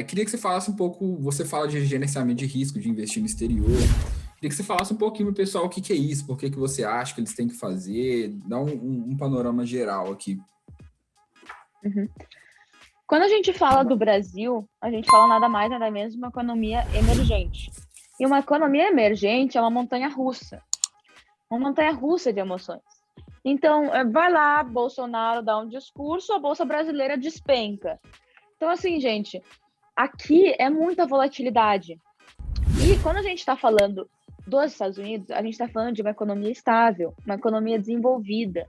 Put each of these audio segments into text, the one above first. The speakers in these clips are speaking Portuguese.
Queria que você falasse um pouco, você fala de gerenciamento de risco, de investir no exterior. Queria que você falasse um pouquinho pro pessoal o que que é isso, por que que você acha que eles têm que fazer, dá um panorama geral aqui. Uhum. Quando a gente fala do Brasil, a gente fala nada mais, nada menos de uma economia emergente. E uma economia emergente é uma montanha-russa de emoções. Então, vai lá, Bolsonaro dá um discurso, a Bolsa Brasileira despenca. Então, assim, gente, aqui é muita volatilidade. E quando a gente está falando dos Estados Unidos, a gente está falando de uma economia estável, uma economia desenvolvida.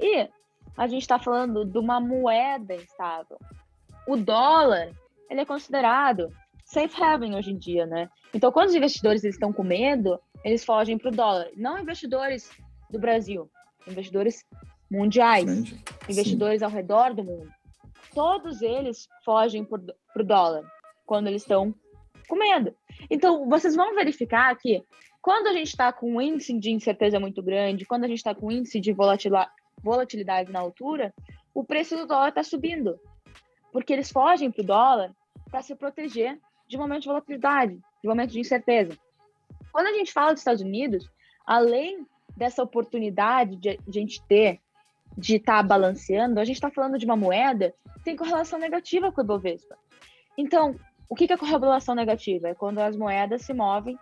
E a gente está falando de uma moeda estável. O dólar, ele é considerado safe haven hoje em dia, né? Então, quando os investidores estão com medo, eles fogem para o dólar. Não investidores do Brasil, investidores mundiais, investidores ao redor do mundo. Todos eles fogem para o dólar quando eles estão com medo. Então, vocês vão verificar que quando a gente está com um índice de incerteza muito grande, quando a gente está com um índice de volatilidade na altura, o preço do dólar está subindo. Porque eles fogem para o dólar para se proteger de momentos de volatilidade, de momentos de incerteza. Quando a gente fala dos Estados Unidos, além dessa oportunidade de a gente ter de estar balanceando, a gente está falando de uma moeda que tem correlação negativa com o Ibovespa. Então, o que é correlação negativa? É quando as moedas se movem,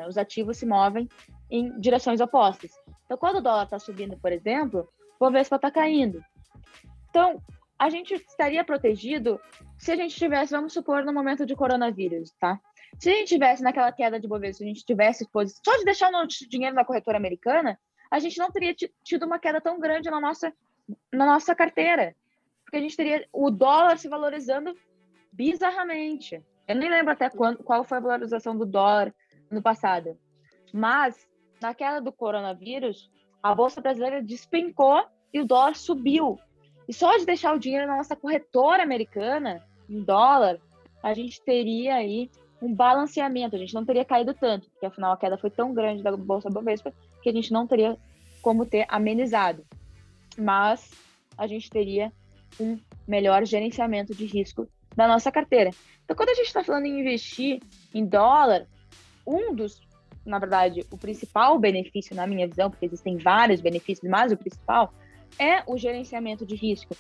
os ativos se movem em direções opostas. Então, quando o dólar está subindo, por exemplo, o Ibovespa está caindo. Então, a gente estaria protegido se a gente estivesse, vamos supor, no momento de coronavírus, tá? Se a gente tivesse naquela queda de Bovespa, se a gente tivesse só de deixar o nosso dinheiro na corretora americana, a gente não teria tido uma queda tão grande na nossa carteira. Porque a gente teria o dólar se valorizando bizarramente. Eu nem lembro até qual foi a valorização do dólar no passado. Mas, na queda do coronavírus, a Bolsa Brasileira despencou e o dólar subiu. E só de deixar o dinheiro na nossa corretora americana, em dólar, a gente teria aí um balanceamento, a gente não teria caído tanto, porque afinal a queda foi tão grande da Bolsa Bovespa que a gente não teria como ter amenizado. Mas a gente teria um melhor gerenciamento de risco da nossa carteira. Então, quando a gente está falando em investir em dólar, na verdade, o principal benefício, na minha visão, porque existem vários benefícios, mas o principal é o gerenciamento de risco.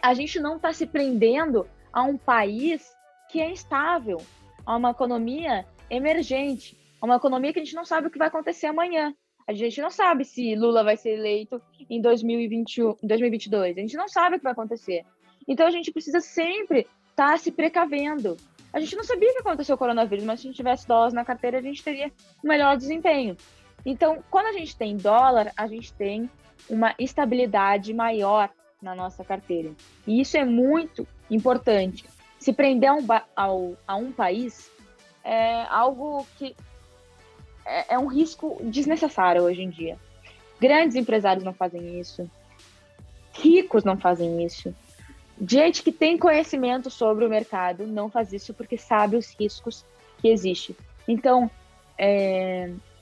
A gente não está se prendendo a um país que é estável, a uma economia emergente, a uma economia que a gente não sabe o que vai acontecer amanhã. A gente não sabe se Lula vai ser eleito em 2022. A gente não sabe o que vai acontecer. Então, a gente precisa sempre estar se precavendo. A gente não sabia o que aconteceu com o coronavírus, mas se a gente tivesse dólares na carteira, a gente teria um melhor desempenho. Então, quando a gente tem dólar, a gente tem uma estabilidade maior na nossa carteira. E isso é muito importante. Se prender a um país é algo que é um risco desnecessário hoje em dia. Grandes empresários não fazem isso. Ricos não fazem isso. Gente que tem conhecimento sobre o mercado não faz isso porque sabe os riscos que existem. Então,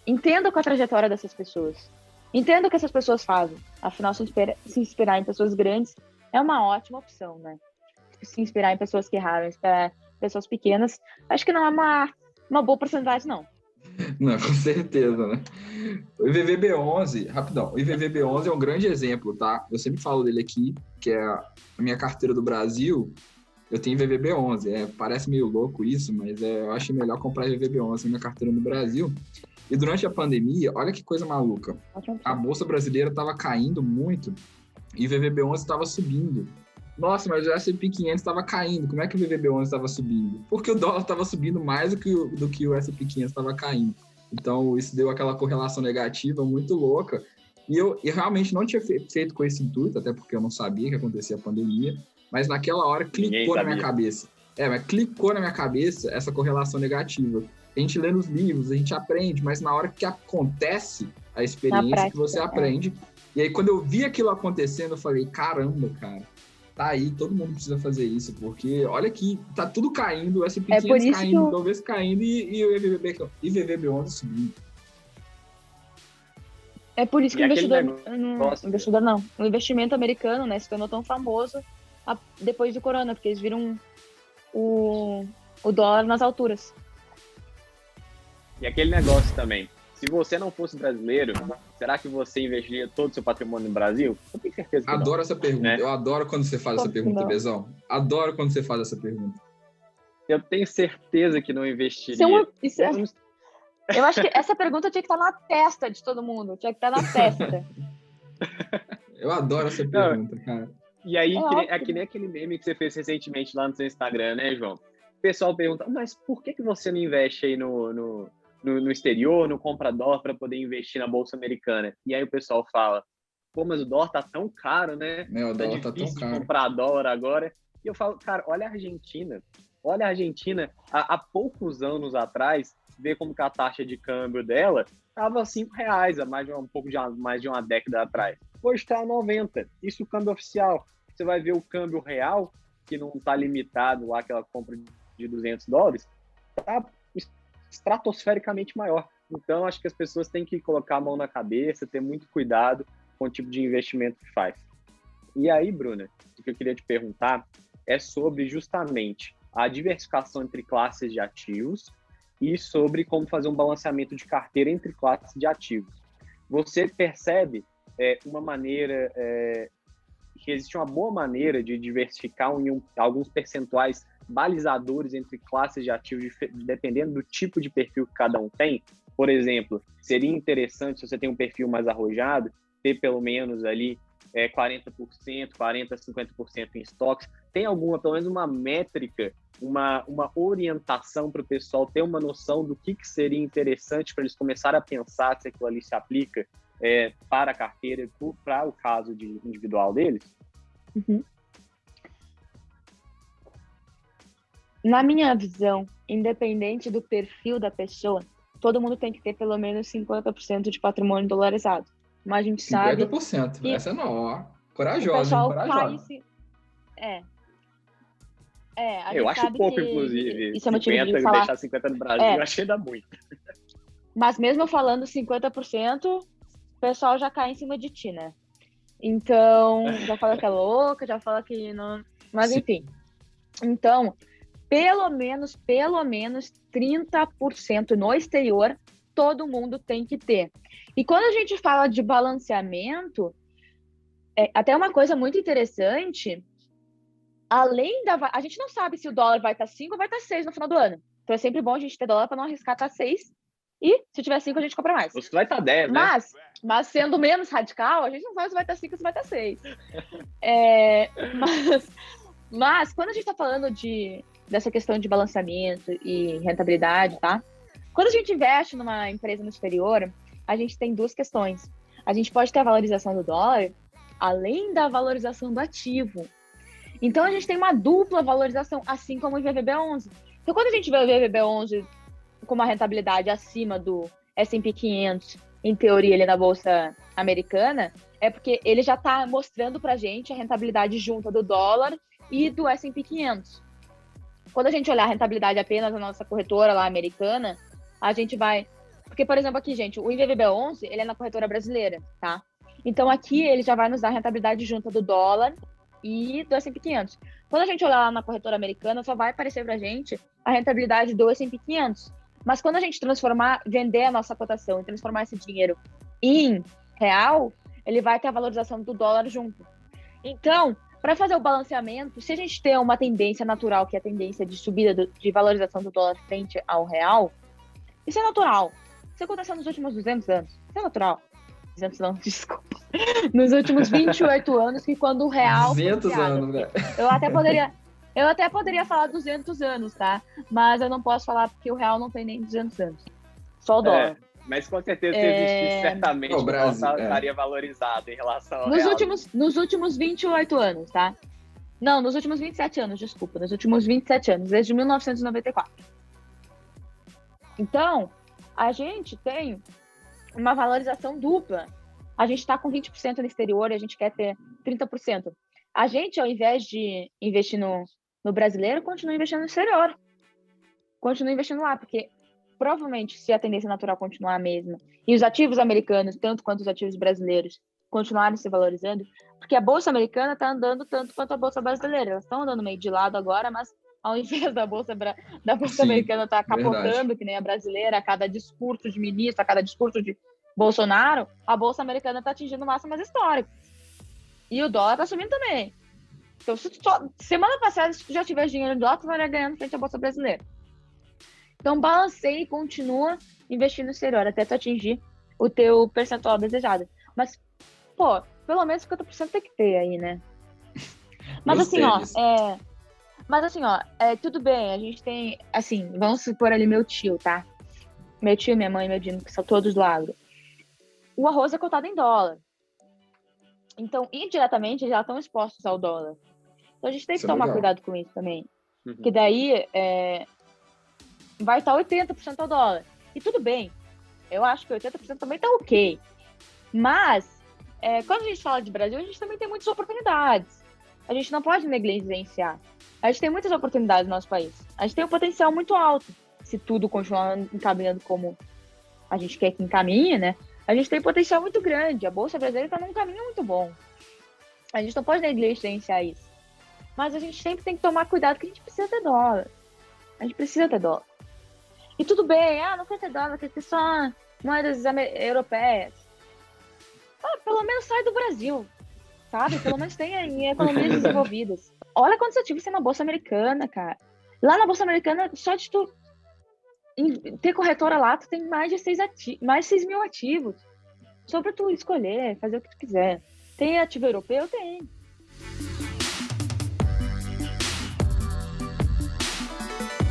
entenda com a trajetória dessas pessoas. Entenda o que essas pessoas fazem. Afinal, se inspirar em pessoas grandes é uma ótima opção, né? Se inspirar em pessoas que erraram, inspirar em pessoas pequenas, acho que não é uma boa porcentagem, não. Não, com certeza, né? O IVVB11, rapidão, o IVVB11 é um grande exemplo, tá? Eu sempre falo dele aqui, que é a minha carteira do Brasil, eu tenho IVVB11, parece meio louco isso, mas eu acho melhor comprar IVVB11 na minha carteira no Brasil. E durante a pandemia, olha que coisa maluca, a Bolsa Brasileira estava caindo muito e o IVVB11 estava subindo. Nossa, mas o S&P 500 estava caindo. Como é que o VVB11 estava subindo? Porque o dólar estava subindo mais do que o S&P 500 estava caindo. Então, isso deu aquela correlação negativa muito louca. E eu realmente não tinha feito com esse intuito, até porque eu não sabia que acontecia a pandemia. Mas naquela hora clicou na minha cabeça. Mas clicou na minha cabeça essa correlação negativa. A gente lê nos livros, a gente aprende, mas na hora que acontece a experiência prática, que você aprende. E aí, quando eu vi aquilo acontecendo, eu falei, caramba, cara. Tá aí, todo mundo precisa fazer isso, porque olha aqui, tá tudo caindo, o S&P 500 caindo, o Bovespa caindo e o IVVB11 subindo. É por isso que o investimento americano, né, se tornou tão famoso depois do corona, porque eles viram o dólar nas alturas. E aquele negócio também, se você não fosse brasileiro, será que você investiria todo o seu patrimônio no Brasil? Eu tenho certeza que Adoro não, essa pergunta. né? Eu adoro quando você faz essa pergunta, Bezão. Adoro quando você faz essa pergunta. Eu tenho certeza que não investiria. Eu acho que essa pergunta tinha que estar na testa de todo mundo. Tinha que estar na testa. Eu adoro essa pergunta, cara. E aí, é que nem aquele meme que você fez recentemente lá no seu Instagram, né, João? O pessoal pergunta, mas por que você não investe aí no exterior, não compra dólar para poder investir na Bolsa Americana? E aí o pessoal fala, pô, mas o dólar tá tão caro, né? O dólar tá tão difícil caro. de comprar dólar agora. E eu falo, cara, olha a Argentina. Olha a Argentina, há poucos anos atrás, vê como que a taxa de câmbio dela estava R$5 há mais de uma década atrás. Hoje está 90. Isso o câmbio oficial. Você vai ver o câmbio real, que não está limitado lá, aquela compra de $200, está estratosfericamente maior. Então, acho que as pessoas têm que colocar a mão na cabeça, ter muito cuidado com o tipo de investimento que faz. E aí, Bruna, o que eu queria te perguntar é sobre justamente a diversificação entre classes de ativos e sobre como fazer um balanceamento de carteira entre classes de ativos. Você percebe uma maneira, que existe uma boa maneira de diversificar alguns percentuais balizadores entre classes de ativos, dependendo do tipo de perfil que cada um tem? Por exemplo, seria interessante, se você tem um perfil mais arrojado, ter pelo menos ali 40%, 40%, 50% em estoques. Tem pelo menos uma métrica, uma orientação para o pessoal ter uma noção do que seria interessante para eles começarem a pensar se aquilo ali se aplica para a carteira, para o caso individual deles? Uhum. Na minha visão, independente do perfil da pessoa, todo mundo tem que ter pelo menos 50% de patrimônio dolarizado. Mas a gente 50%, sabe que essa não, ó. o Corajosa, pessoal corajosa. A eu gente acho sabe pouco, que inclusive. isso é motivo 50, de falar. Deixar 50% no Brasil, eu achei ainda muito. Mas mesmo falando 50%, o pessoal já cai em cima de ti, né? Então, já fala que é louca, já fala que não... Mas, enfim. Então, pelo menos 30% no exterior, todo mundo tem que ter. E quando a gente fala de balanceamento, até uma coisa muito interessante, além da... A gente não sabe se o dólar vai estar 5 ou vai estar 6 no final do ano. Então é sempre bom a gente ter dólar para não arriscar estar 6. E se tiver 5, a gente compra mais. Você vai estar 10, né? Mas sendo menos radical, a gente não sabe se vai estar 5 ou se vai estar 6. Mas quando a gente está falando dessa questão de balanceamento e rentabilidade, tá? Quando a gente investe numa empresa no exterior, a gente tem duas questões. A gente pode ter a valorização do dólar, além da valorização do ativo. Então, a gente tem uma dupla valorização, assim como o IVVB11. Então, quando a gente vê o IVVB11 com uma rentabilidade acima do S&P 500, em teoria, ele na Bolsa Americana, é porque ele já está mostrando para a gente a rentabilidade junta do dólar e do S&P 500. Quando a gente olhar a rentabilidade apenas da nossa corretora lá americana, a gente vai... Porque, por exemplo, aqui, gente, o IVVB11, ele é na corretora brasileira, tá? Então, aqui ele já vai nos dar a rentabilidade junta do dólar e do S&P 500. Quando a gente olhar lá na corretora americana, só vai aparecer pra gente a rentabilidade do S&P 500. Mas quando a gente vender a nossa cotação e transformar esse dinheiro em real, ele vai ter a valorização do dólar junto. Então, para fazer o balanceamento, se a gente tem uma tendência natural, que é a tendência de subida de valorização do dólar frente ao real, isso é natural. Isso aconteceu nos últimos 200 anos. Isso é natural. 200 não, desculpa. Nos últimos 28 anos, que quando o real 200 anos, né? Eu até poderia falar 200 anos, tá? Mas eu não posso falar porque o real não tem nem 200 anos. Só o dólar. Mas com certeza, se existisse, certamente o dólar estaria valorizado em relação ao real. Nos últimos 28 anos, tá? Não, nos últimos 27 anos, desculpa. Nos últimos 27 anos, desde 1994. Então, a gente tem uma valorização dupla. A gente está com 20% no exterior e a gente quer ter 30%. A gente, ao invés de investir no brasileiro, continua investindo no exterior. Continua investindo lá, porque provavelmente, se a tendência natural continuar a mesma, e os ativos americanos, tanto quanto os ativos brasileiros, continuarem se valorizando, porque a Bolsa Americana está andando tanto quanto a Bolsa Brasileira. Elas estão andando meio de lado agora, mas ao invés da Bolsa Sim, Americana estar capotando, verdade. que nem a brasileira, a cada discurso de ministro, a cada discurso de Bolsonaro, a Bolsa Americana está atingindo máximas históricas. E o dólar está subindo também. Então, semana passada, se tu já tiver dinheiro em dólar, tu vai ganhando frente à Bolsa Brasileira. Então, balanceie e continua investindo no exterior, até tu atingir o teu percentual desejado. Mas, pô, pelo menos 50% tem que ter aí, né? Mas Gostei assim, ó, disso. tudo bem, a gente tem, assim, vamos supor ali meu tio, tá? Meu tio, minha mãe, meu Dino, que são todos do agro. O arroz é cotado em dólar. Então, indiretamente, já estão expostos ao dólar. Então, a gente tem que Isso é tomar legal. cuidado com isso também. Uhum. Que daí vai estar 80% ao dólar. E tudo bem. Eu acho que 80% também tá ok. Mas, quando a gente fala de Brasil, a gente também tem muitas oportunidades. A gente não pode negligenciar. A gente tem muitas oportunidades no nosso país. A gente tem um potencial muito alto. Se tudo continuar encaminhando como a gente quer que encaminhe, né? A gente tem potencial muito grande. A Bolsa Brasileira está num caminho muito bom. A gente não pode negligenciar isso. Mas a gente sempre tem que tomar cuidado, porque a gente precisa ter dólar. A gente precisa ter dólar. E tudo bem, não quer ter dólar, quer ter só moedas europeias. Pelo menos sai do Brasil, sabe? Pelo menos tem em economias desenvolvidas. Olha quantos ativos tem na Bolsa Americana, cara. Lá na Bolsa Americana, só de tu ter corretora lá, tu tem mais de 6 mil ativos. Só pra tu escolher, fazer o que tu quiser. Tem ativo europeu? Tem.